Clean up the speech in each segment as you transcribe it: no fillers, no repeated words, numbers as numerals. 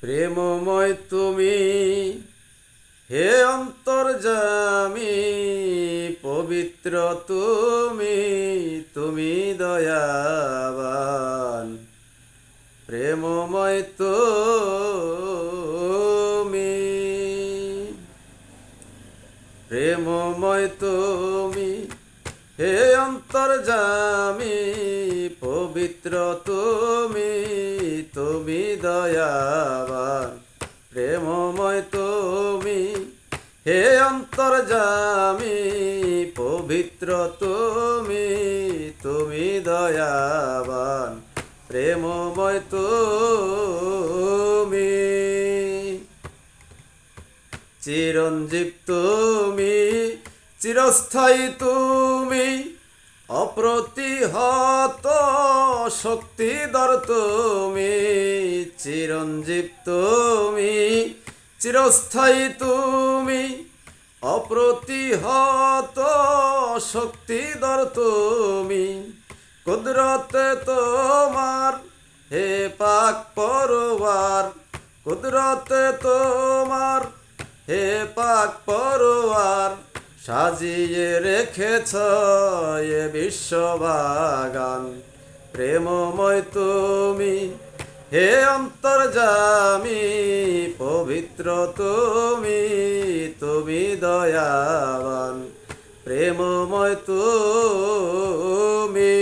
প্রেমময় তুমি হে অন্তর্যামী, পবিত্র তুমি, তুমি দয়াবান। প্রেমময় তুমি, প্রেমময় তুমি হে অন্তর্যামী, পবিত্র তুমি, তুমি দয়াবান। প্রেমময় তুমি হে অন্তর্যামী, পবিত্র তুমি, তুমি দয়াবান। প্রেমময় তুমি, চিরঞ্জীব তুমি, চিরস্থায়ী তুমি, অপ্রতিহত শক্তিধর তুমি। চিরঞ্জীব তুমি, চিরস্থায়ী তুমি, অপ্রতিহত শক্তিধর তুমি। কুদরতে তোমার হে পাক পরওয়ার, কুদরতে তোমার হে পাক পরওয়ার, সাজিয়ে রেখেছ এ বিশ্ববাগান। প্রেমময় তুমি হে অন্তর্যামী, পবিত্র তুমি, তুমি দয়াবান। প্রেমময় তুমি,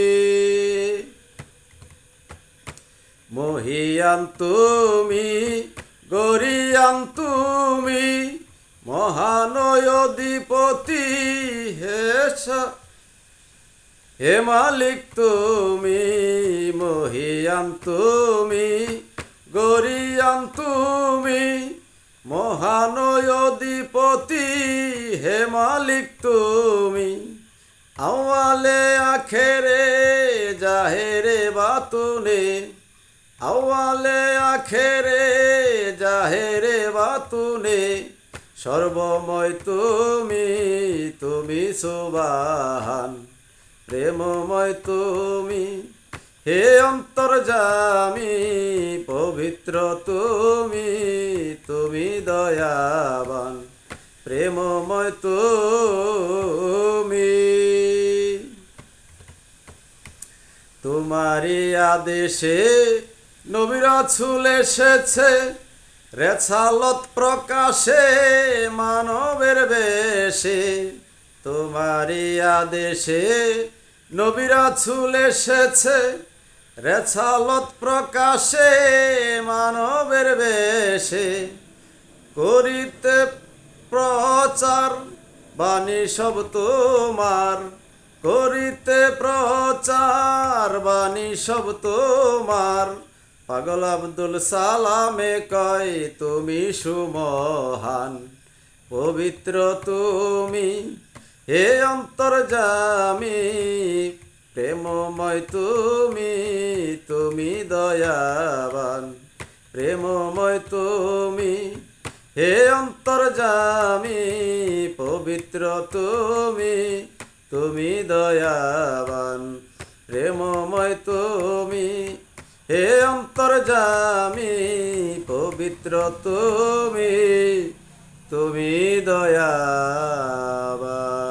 মহিয়ান তুমি, গরিয়ান তুমি, মহানয় অধিপতি হে মালিক তুমি। মহিয়ান তুমি, গরিয়ান তুমি, মহানয় অধিপতি হে মালিক তুমি। আওয়ালে আখেরে জাহেরে বাতুনে, আওয়ালে আখেরে জাহেরে বাতুনে, সর্বময় তুমি, তুমি সুবহান। প্রেমময় তুমি হে অন্তর্যামী, পবিত্র তুমি, তুমি দয়াবান। প্রেমময় তুমি, তোমারই আদেশে নবী রাসূল এসেছে, রেসালত প্রকাশে মানবের বেশে। তোমারই আদেশে নবী রাসূল এসেছে, রেসালত প্রকাশে মানবের বেশে। করিতে প্রচার বাণী সব তোমার, করিতে প্রচার বাণী সব তোমার। পাগল আব্দুল সালামে কয় তুমি সুমহান। পবিত্র তুমি হে অন্তর্যামী, প্রেমময় তুমি, তুমি দয়াবান। প্রেমময় তুমি হে অন্তর্যামী, পবিত্র তুমি, তুমি দয়াবান। প্রেমময় তুমি হে অন্তর্যামী, পবিত্র তুমি, তুমি দয়াবান।